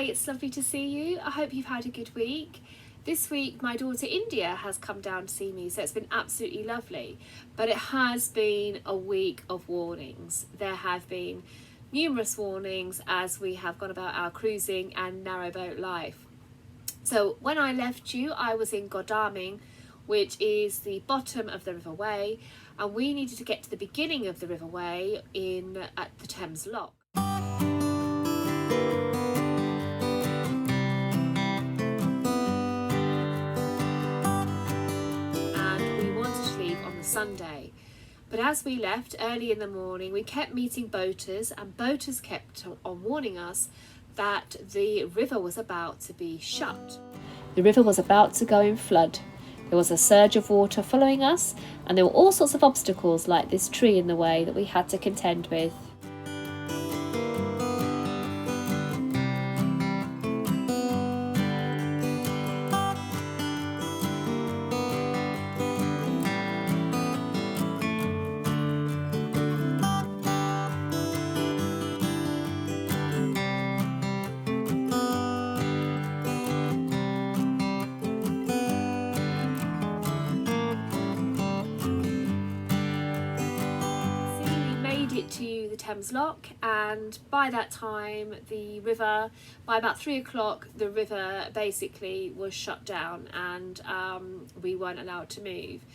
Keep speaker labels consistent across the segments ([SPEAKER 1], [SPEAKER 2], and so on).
[SPEAKER 1] Hi, it's lovely to see you. I hope you've had a good week. This week my daughter India has come down to see me, so it's been absolutely lovely. But it has been a week of warnings. There have been numerous warnings as we have gone about our cruising and narrowboat life. So when I left you, I was in Godalming, which is the bottom of the River Wey, and we needed to get to the beginning of the River Wey at the Thames Lock. Sunday. But as we left early in the morning, we kept meeting boaters, and boaters kept on warning us that the river was about to be shut. The river was about to go in flood. There was a surge of water following us, and there were all sorts of obstacles like this tree in the way that we had to contend with. To the Thames Lock, and by that time by about 3 o'clock the river basically was shut down, and we weren't allowed to move.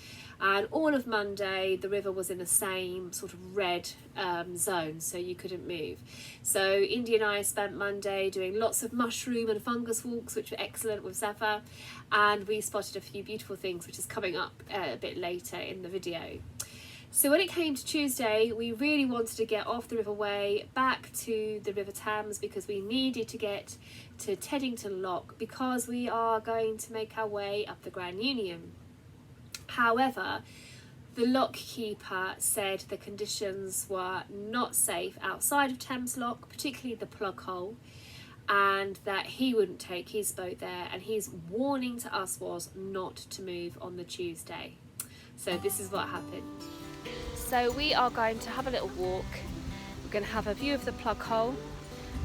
[SPEAKER 1] And all of Monday the river was in the same sort of red zone, so you couldn't move. So India and I spent Monday doing lots of mushroom and fungus walks, which were excellent with Zephyr, and we spotted a few beautiful things, which is coming up a bit later in the video. So when it came to Tuesday, we really wanted to get off the River Wey back to the River Thames, because we needed to get to Teddington Lock because we are going to make our way up the Grand Union. However, the lock keeper said the conditions were not safe outside of Thames Lock, particularly the plug hole, and that he wouldn't take his boat there, and his warning to us was not to move on the Tuesday. So this is what happened. So we are going to have a little walk. We're going to have a view of the plug hole,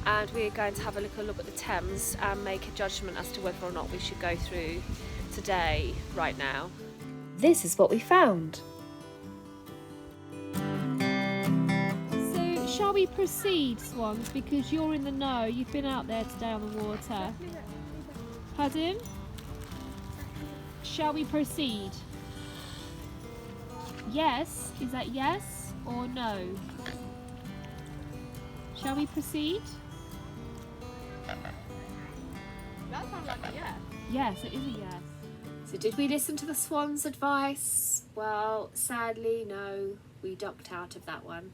[SPEAKER 1] and we're going to have a little look at the Thames and make a judgment as to whether or not we should go through today, right now. This is what we found. So shall we proceed, Swans, because you're in the know, you've been out there today on the water. Pardon? Shall we proceed? Yes? Is that yes or no? Shall we proceed?
[SPEAKER 2] That sounds like a yes.
[SPEAKER 1] Yes, it is a yes. So did we listen to the Swan's advice? Well, sadly, no. We ducked out of that one.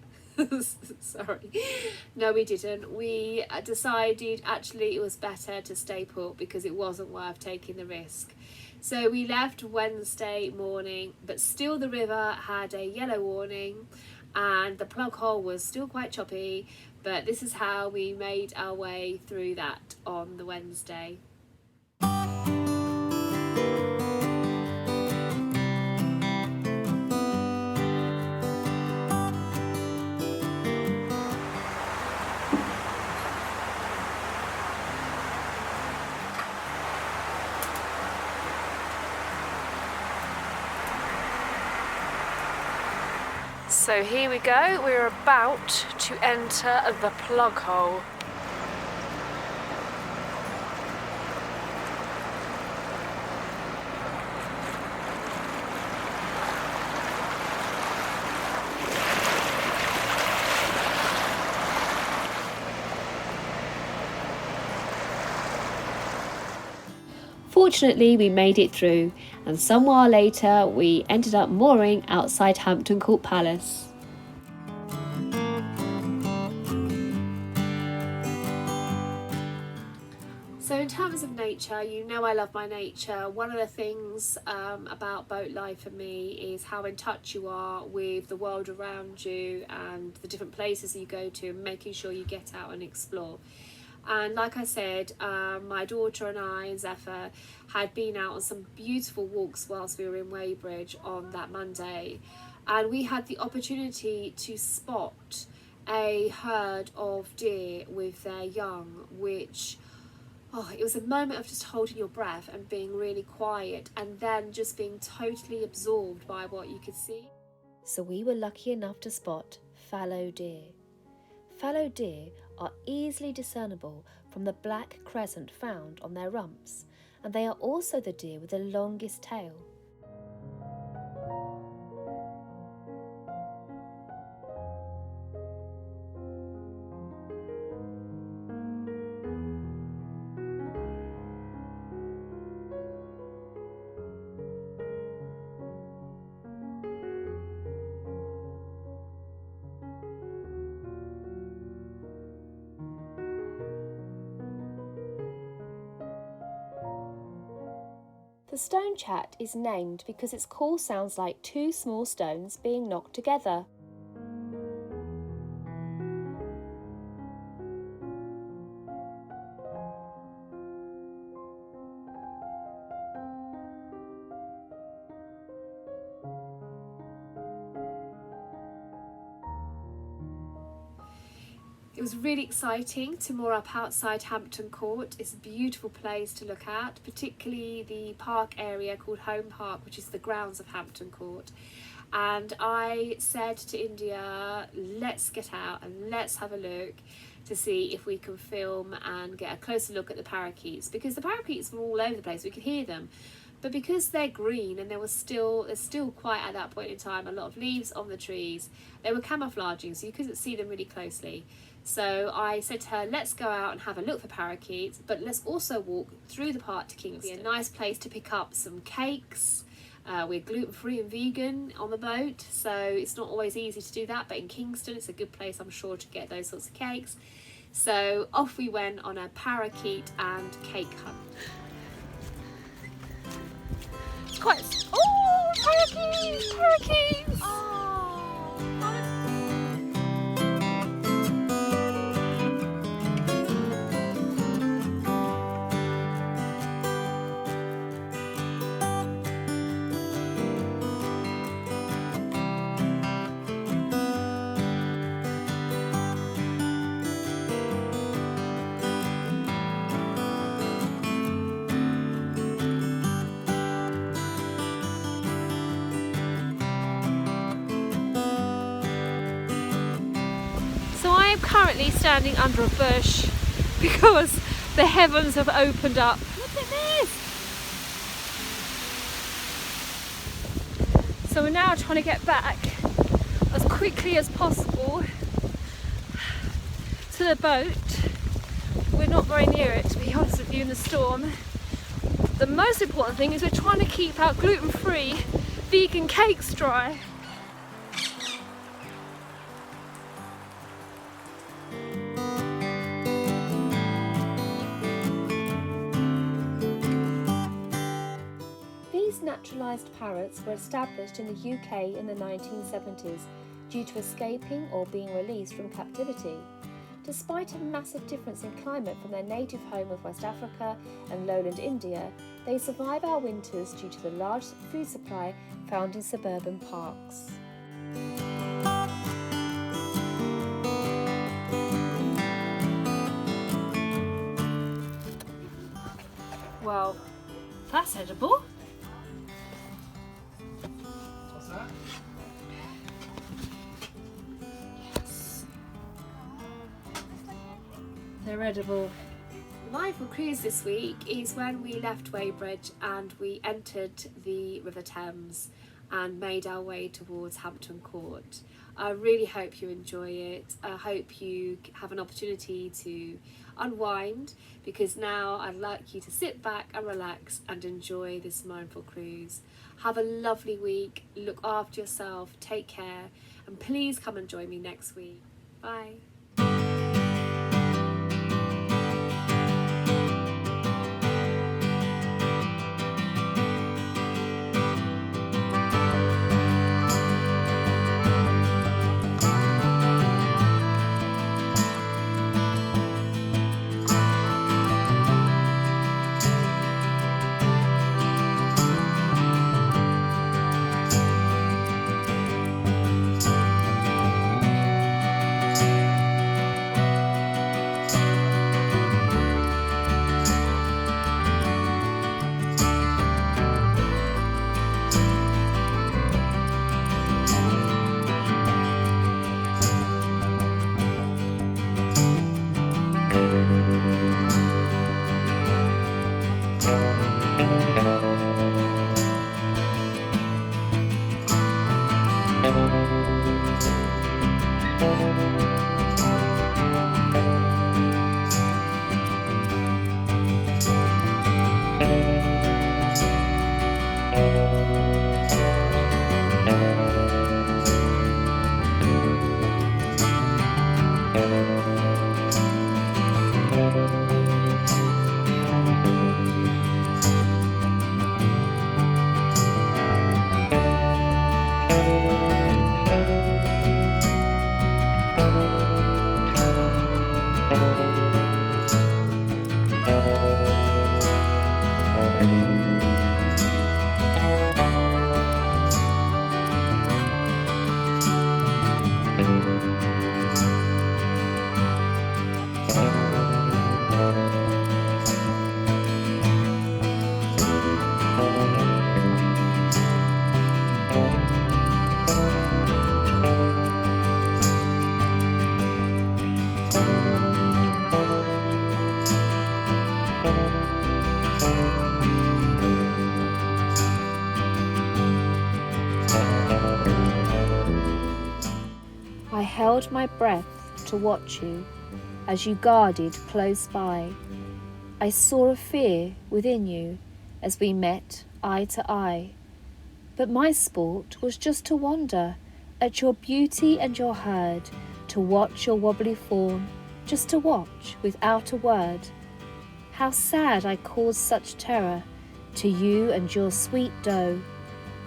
[SPEAKER 1] Sorry. No, we didn't. We decided actually it was better to stay put because it wasn't worth taking the risk. So we left Wednesday morning, but still the river had a yellow warning and the plug hole was still quite choppy, but this is how we made our way through that on the Wednesday. So here we go, we're about to enter the plug hole. Fortunately, we made it through, and some while later we ended up mooring outside Hampton Court Palace. So in terms of nature, you know I love my nature. One of the things about boat life for me is how in touch you are with the world around you and the different places you go to, and making sure you get out and explore. And like I said, my daughter and I and Zephyr had been out on some beautiful walks whilst we were in Weybridge on that Monday, and we had the opportunity to spot a herd of deer with their young, which Oh, it was a moment of just holding your breath and being really quiet, and then just being totally absorbed by what you could see.
[SPEAKER 3] So we were lucky enough to spot fallow deer. Fallow deer are easily discernible from the black crescent found on their rumps, and they are also the deer with the longest tail. The stone chat is named because its call sounds like two small stones being knocked together.
[SPEAKER 1] It was really exciting to moor up outside Hampton Court. It's a beautiful place to look at, particularly the park area called Home Park, which is the grounds of Hampton Court. And I said to India, let's get out and let's have a look to see if we can film and get a closer look at the parakeets, because the parakeets were all over the place, we could hear them. But because they're green and there's still quite at that point in time a lot of leaves on the trees, they were camouflaging, so you couldn't see them really closely. So I said to her, let's go out and have a look for parakeets, but let's also walk through the park to Kingston. A nice place to pick up some cakes. We're gluten-free and vegan on the boat, so it's not always easy to do that, but in Kingston it's a good place, I'm sure, to get those sorts of cakes. So off we went on a parakeet and cake hunt. It's quite... Oh, parakeets! Parakeets! So I am currently standing under a bush because the heavens have opened up. Look at this! So we're now trying to get back as quickly as possible to the boat. We're not very near it, to be honest with you, in the storm. The most important thing is we're trying to keep our gluten-free vegan cakes dry.
[SPEAKER 3] These naturalised parrots were established in the UK in the 1970s due to escaping or being released from captivity. Despite a massive difference in climate from their native home of West Africa and lowland India, they survive our winters due to the large food supply found in suburban parks.
[SPEAKER 1] Well, that's edible.
[SPEAKER 4] What's that?
[SPEAKER 1] Yes. They're edible. Mindful cruise this week is when we left Weybridge and we entered the River Thames and made our way towards Hampton Court. I really hope you enjoy it. I hope you have an opportunity to unwind, because now I'd like you to sit back and relax and enjoy this mindful cruise. Have a lovely week, look after yourself, take care, and please come and join me next week. Bye.
[SPEAKER 3] I held my breath to watch you as you guarded close by. I saw a fear within you as we met eye to eye. But my sport was just to wonder at your beauty and your herd, to watch your wobbly form, just to watch without a word. How sad I caused such terror to you and your sweet doe,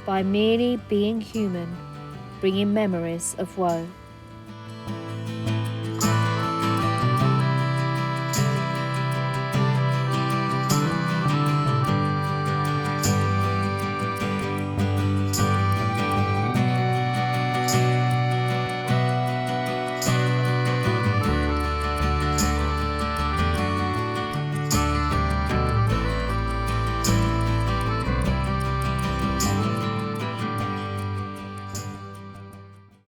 [SPEAKER 3] by merely being human, bringing memories of woe.